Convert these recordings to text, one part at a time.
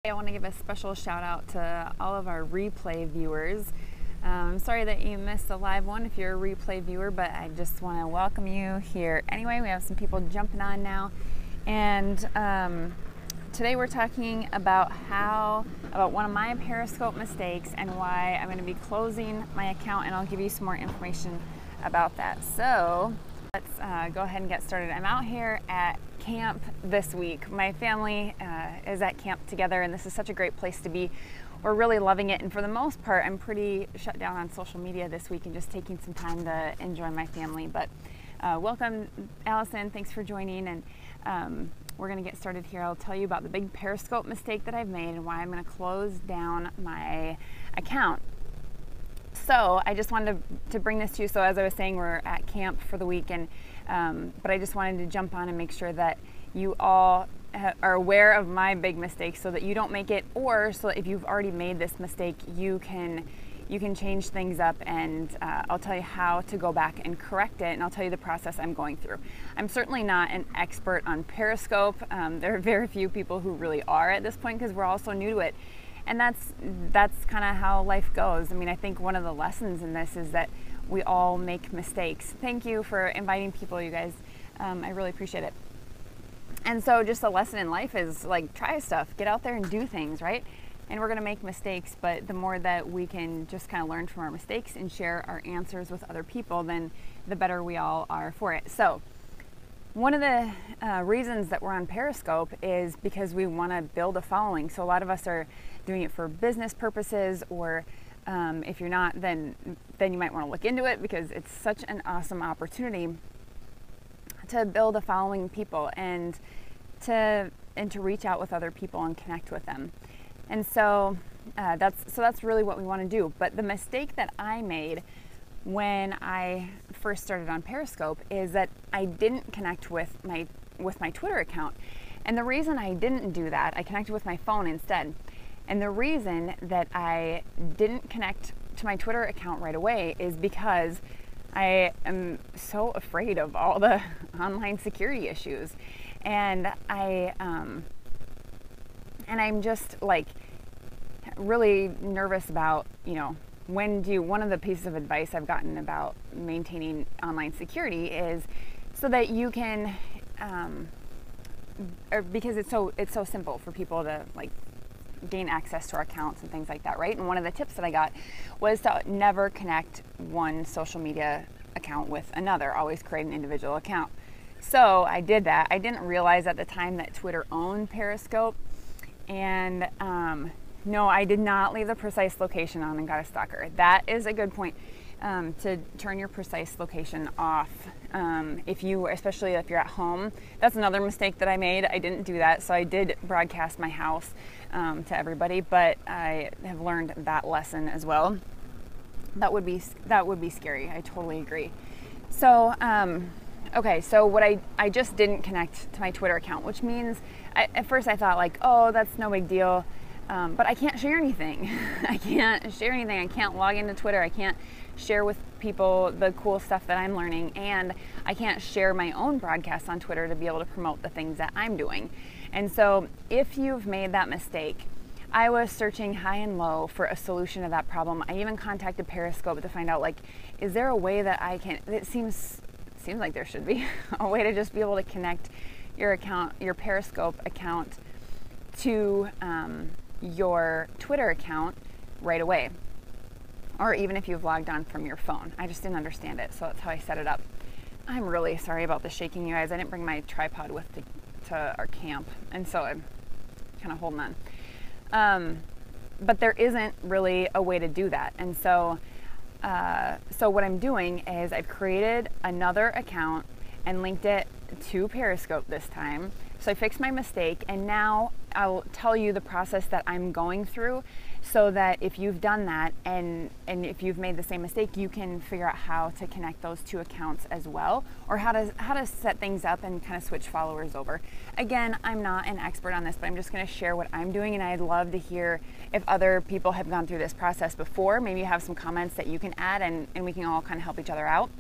I want to give a special shout out to all of our replay viewers. I'm sorry that you missed the live one if you're a replay viewer, but I just want to welcome you here. Anyway, we have some people jumping on now, and today we're talking about one of my Periscope mistakes and why I'm going to be closing my account, and I'll give you some more information about that. So let's go ahead and get started. I'm out here at camp this week. My family is at camp together, and this is such a great place to be. We're really loving it, and for the most part I'm pretty shut down on social media this week and just taking some time to enjoy my family. But welcome, Allison, thanks for joining, and we're going to get started here. I'll tell you about the big Periscope mistake that I've made and why I'm going to close down my account. So I just wanted to bring this to you. So as I was saying, we're at camp for the week, and but I just wanted to jump on and make sure that you all are aware of my big mistake so that you don't make it, or so that if you've already made this mistake, you can change things up, and I'll tell you how to go back and correct it, and I'll tell you the process I'm going through. I'm certainly not an expert on Periscope. There are very few people who really are at this point because we're all so new to it. And that's kind of how life goes. I mean, I think one of the lessons in this is that we all make mistakes. Thank you for inviting people, you guys. I really appreciate it. And so just the lesson in life is like, try stuff, get out there and do things, right? And we're gonna make mistakes, but the more that we can just kind of learn from our mistakes and share our answers with other people, then the better we all are for it. So one of the reasons that we're on Periscope is because we want to build a following. So a lot of us are doing it for business purposes, or if you're not, then you might want to look into it, because it's such an awesome opportunity to build a following people and to reach out with other people and connect with them. And so that's really what we want to do. But the mistake that I made when I first started on Periscope is that I didn't connect with my Twitter account. And the reason I didn't do that, I connected with my phone instead. And the reason that I didn't connect to my Twitter account right away is because I am so afraid of all the online security issues. And I'm just like really nervous about, one of the pieces of advice I've gotten about maintaining online security is so that you can, because it's so simple for people to like gain access to our accounts and things like that, right? And one of the tips that I got was to never connect one social media account with another, always create an individual account. So I did that. I didn't realize at the time that Twitter owned Periscope, and no, I did not leave the precise location on and got a stalker. That is a good point, to turn your precise location off. Especially if you're at home. That's another mistake that I made. I didn't do that. So I did broadcast my house to everybody, but I have learned that lesson as well. That would be scary. I totally agree. So, okay, so what I just didn't connect to my Twitter account, which means at first I thought like, oh, that's no big deal. But I can't share anything. I can't log into Twitter. I can't share with people the cool stuff that I'm learning, and I can't share my own broadcasts on Twitter to be able to promote the things that I'm doing. And so if you've made that mistake, I was searching high and low for a solution to that problem. I even contacted Periscope to find out, like, is there a way that I can, it seems like there should be a way to just be able to connect your account, your Periscope account, to your Twitter account right away, or even if you've logged on from your phone. I just didn't understand it, so that's how I set it up. I'm really sorry about the shaking, you guys. I didn't bring my tripod with to our camp, and so I'm kind of holding on. But there isn't really a way to do that, and so what I'm doing is I've created another account and linked it to Periscope this time. So I fixed my mistake, and now I'll tell you the process that I'm going through, so that if you've done that and if you've made the same mistake, you can figure out how to connect those two accounts as well, or how to set things up and kind of switch followers over. Again, I'm not an expert on this, but I'm just going to share what I'm doing, and I'd love to hear if other people have gone through this process before. Maybe you have some comments that you can add, and we can all kind of help each other out.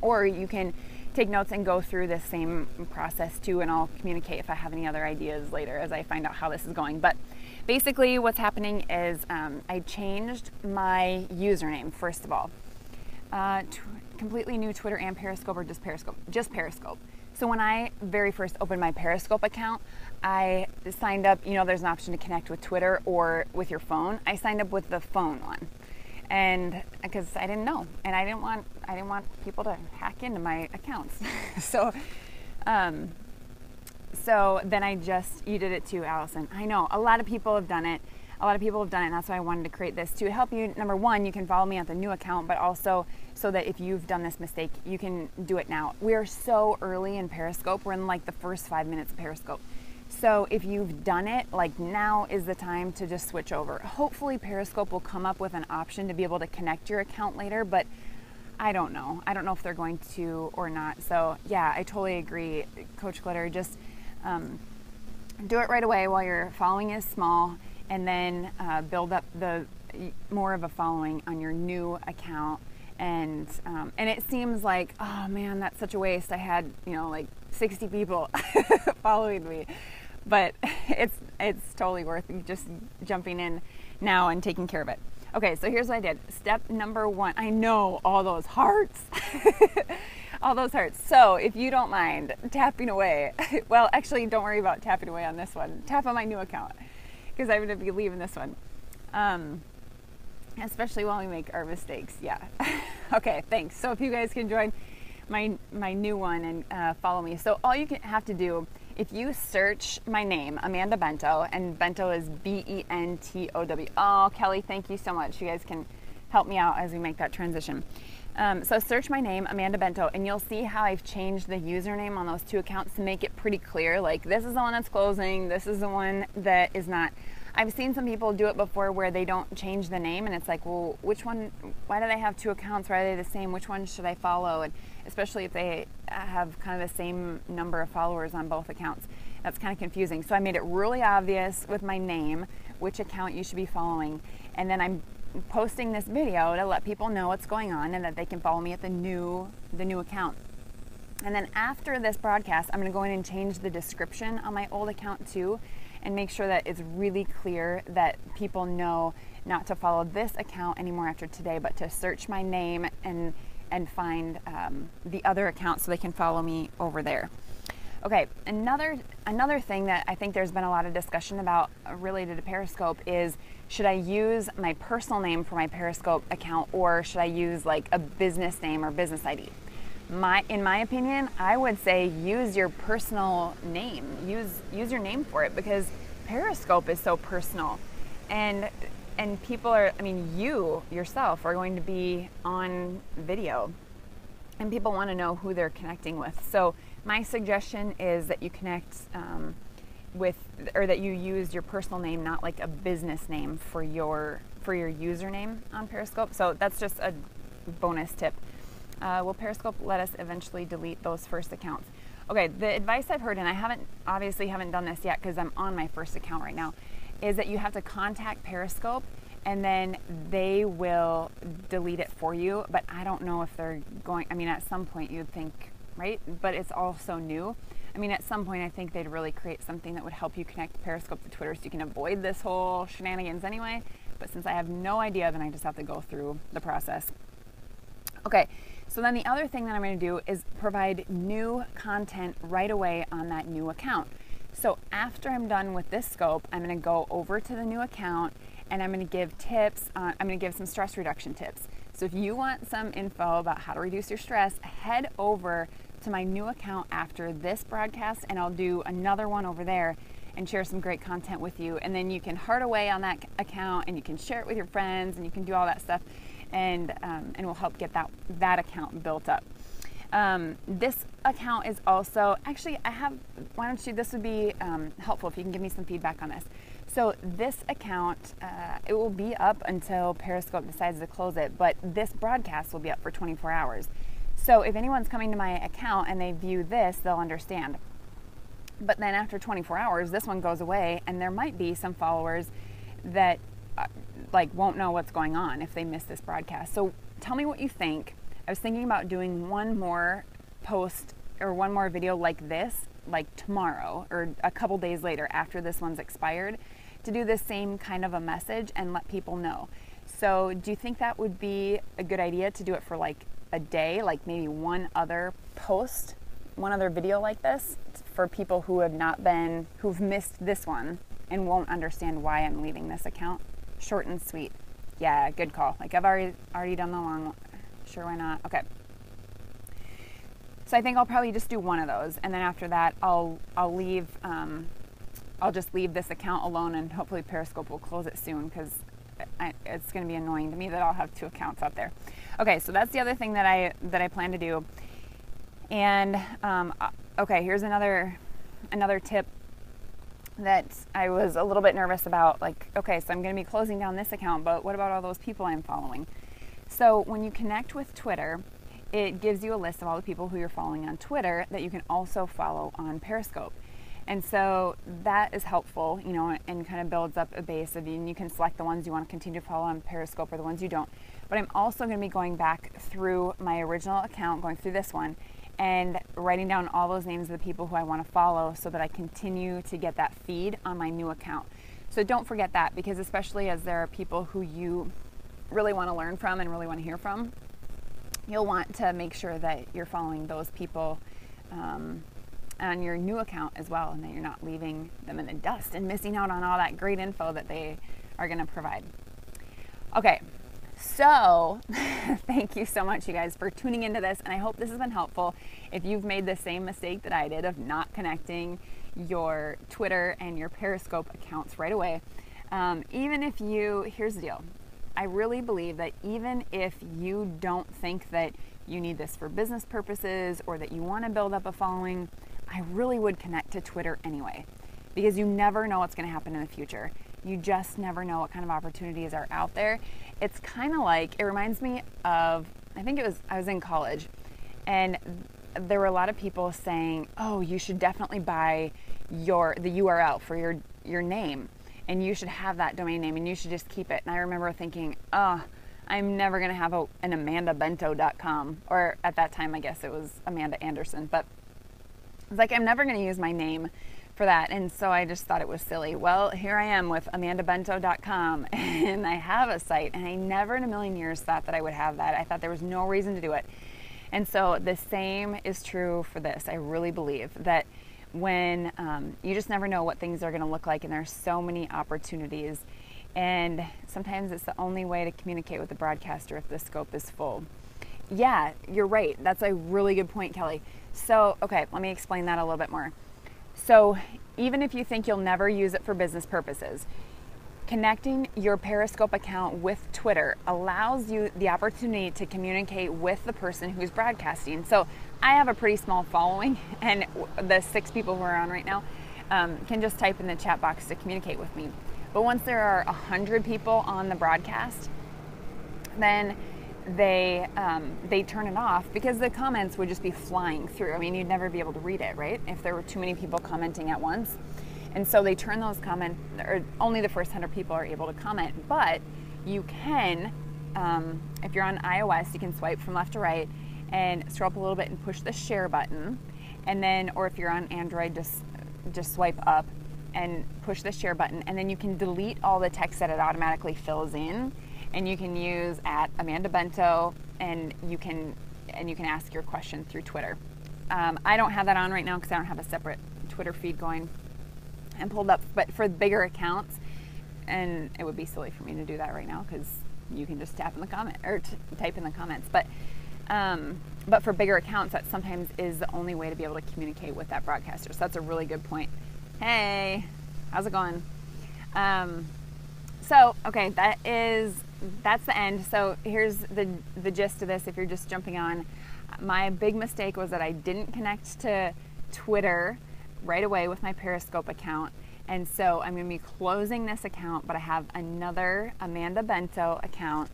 Or you can take notes and go through this same process too, and I'll communicate if I have any other ideas later as I find out how this is going. But basically what's happening is I changed my username, first of all. Completely new Twitter and Periscope, or just Periscope? Just Periscope. So when I very first opened my Periscope account, I signed up, there's an option to connect with Twitter or with your phone. I signed up with the phone one. And because I didn't know, and I didn't want people to hack into my accounts. So then you did it too, Allison. I know a lot of people have done it. And that's why I wanted to create this to help you. Number one, you can follow me at the new account, but also so that if you've done this mistake, you can do it now. We are so early in Periscope. We're in like the first 5 minutes of Periscope. So if you've done it, like, now is the time to just switch over. Hopefully Periscope will come up with an option to be able to connect your account later, but I don't know. I don't know if they're going to or not. So yeah, I totally agree, Coach Glitter. Just do it right away while your following is small, and then build up more of a following on your new account. And it seems like, oh man, that's such a waste. I had, like 60 people following me, but it's totally worth just jumping in now and taking care of it. Okay, so here's what I did. Step number 1. I know, all those hearts. All those hearts. So if you don't mind tapping away, well, actually, don't worry about tapping away on this one. Tap on my new account, because I'm going to be leaving this one. Especially while we make our mistakes. Yeah. Okay, thanks. So if you guys can join my new one and follow me. So all you have to do, if you search my name, Amanda Bentow, and Bentow is Bentow. Oh, Kelly, thank you so much. You guys can help me out as we make that transition. So search my name, Amanda Bentow, and you'll see how I've changed the username on those two accounts to make it pretty clear. Like, this is the one that's closing, this is the one that is not. I've seen some people do it before where they don't change the name, and it's like, well, which one, why do they have two accounts? Why are they the same? Which one should I follow? And especially if they have kind of the same number of followers on both accounts. That's kind of confusing. So I made it really obvious with my name, which account you should be following. And then I'm posting this video to let people know what's going on and that they can follow me at the new account. And then after this broadcast, I'm going to go in and change the description on my old account too, and make sure that it's really clear that people know not to follow this account anymore after today, but to search my name and find the other account so they can follow me over there. Okay, another thing that I think there's been a lot of discussion about related to Periscope is, should I use my personal name for my Periscope account, or should I use like a business name or business ID? In my opinion, I would say use your personal name. Use your name for it, because Periscope is so personal, and people are, you yourself are going to be on video, and people want to know who they're connecting with. So my suggestion is that you connect that you use your personal name, not like a business name for your username on Periscope. So that's just a bonus tip. Will Periscope let us eventually delete those first accounts? Okay, the advice I've heard, and I obviously haven't done this yet because I'm on my first account right now, is that you have to contact Periscope and then they will delete it for you. But I don't know if they're going, at some point you'd think, right? But it's all so new. At some point I think they'd really create something that would help you connect Periscope to Twitter so you can avoid this whole shenanigans anyway. But since I have no idea, then I just have to go through the process. Okay, so then the other thing that I'm going to do is provide new content right away on that new account. So after I'm done with this scope, I'm going to go over to the new account and I'm going to give tips. I'm going to give some stress reduction tips. So if you want some info about how to reduce your stress, head over to my new account after this broadcast, and I'll do another one over there and share some great content with you. And then you can heart away on that account and you can share it with your friends and you can do all that stuff, and we'll help get that account built up. This account is also, actually this would be helpful if you can give me some feedback on this. So this account, it will be up until Periscope decides to close it, but this broadcast will be up for 24 hours. So if anyone's coming to my account and they view this, they'll understand. But then after 24 hours, this one goes away, and there might be some followers that won't know what's going on if they miss this broadcast. So tell me what you think. I was thinking about doing one more post or one more video like this, like tomorrow or a couple days later after this one's expired, to do the same kind of a message and let people know. So do you think that would be a good idea to do it for like a day, like maybe one other post, one other video like this for people who who've missed this one and won't understand why I'm leaving this account? Short and sweet. Yeah, good call. Like I've already done the long one. Sure, why not? Okay. So I think I'll probably just do one of those, and then after that, I'll just leave this account alone, and hopefully Periscope will close it soon, because it's going to be annoying to me that I'll have 2 accounts out there. Okay, so that's the other thing that I plan to do. And okay, here's another tip that I was a little bit nervous about. Like, okay, so I'm going to be closing down this account, but what about all those people I'm following? So when you connect with Twitter, it gives you a list of all the people who you're following on Twitter that you can also follow on Periscope. And so that is helpful, you know, and kind of builds up a base of you, and you can select the ones you want to continue to follow on Periscope or the ones you don't. But I'm also going to be going back through my original account, going through this one, and writing down all those names of the people who I want to follow so that I continue to get that feed on my new account. So don't forget that, because especially as there are people who you really want to learn from and really want to hear from, you'll want to make sure that you're following those people on your new account as well, and that you're not leaving them in the dust and missing out on all that great info that they are going to provide. Okay, so thank you so much, you guys, for tuning into this, and I hope this has been helpful. If you've made the same mistake that I did of not connecting your Twitter and your Periscope accounts right away, here's the deal. I really believe that even if you don't think that you need this for business purposes or that you want to build up a following, I really would connect to Twitter anyway, because you never know what's going to happen in the future. You just never know what kind of opportunities are out there. It's kind of like, it reminds me of, I was in college, and there were a lot of people saying, oh, you should definitely buy the URL for your name, and you should have that domain name, and you should just keep it. And I remember thinking, oh, I'm never going to have an amandabentow.com, or at that time, I guess it was Amanda Anderson, but I was like, I'm never going to use my name for that. And so I just thought it was silly. Well, here I am with amandabentow.com, and I have a site, and I never in a million years thought that I would have that. I thought there was no reason to do it. And so the same is true for this. I really believe that when you just never know what things are going to look like, and there's so many opportunities, and sometimes it's the only way to communicate with the broadcaster if the scope is full. Yeah, you're right. That's a really good point, Kelly. So, okay, let me explain that a little bit more. So even if you think you'll never use it for business purposes, connecting your Periscope account with Twitter allows you the opportunity to communicate with the person who's broadcasting. So I have a pretty small following, and the 6 people who are on right now can just type in the chat box to communicate with me. But once there are 100 people on the broadcast, then they turn it off, because the comments would just be flying through. I mean, you'd never be able to read it, right? If there were too many people commenting at once. And so they turn those comments, or only the first 100 people are able to comment. But you can, if you're on iOS, you can swipe from left to right and scroll up a little bit and push the share button. And then, or if you're on Android, just swipe up and push the share button. And then you can delete all the text that it automatically fills in. And you can use @AmandaBentow, and you can ask your question through Twitter. I don't have that on right now because I don't have a separate Twitter feed going and pulled up. But for bigger accounts, and it would be silly for me to do that right now because you can just tap in the comment or type in the comments. But for bigger accounts, that sometimes is the only way to be able to communicate with that broadcaster. So that's a really good point. Hey, how's it going? So okay, that's the end. So here's the gist of this. If you're just jumping on, my big mistake was that I didn't connect to Twitter right away with my Periscope account. And so I'm going to be closing this account, but I have another Amanda Bentow account.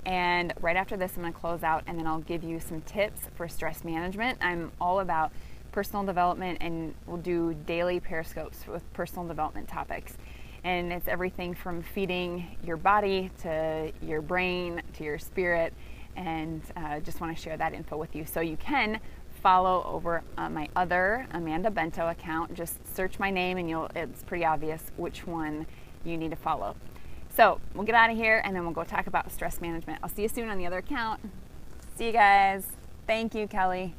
And right after this, I'm going to close out, and then I'll give you some tips for stress management. I'm all about personal development, and we'll do daily Periscopes with personal development topics. And it's everything from feeding your body to your brain to your spirit, and just want to share that info with you so you can follow over on my other Amanda Bentow account. Just search my name and it's pretty obvious which one you need to follow. So we'll get out of here and then we'll go talk about stress management. I'll see you soon on the other account. See you guys. Thank you, Kelly.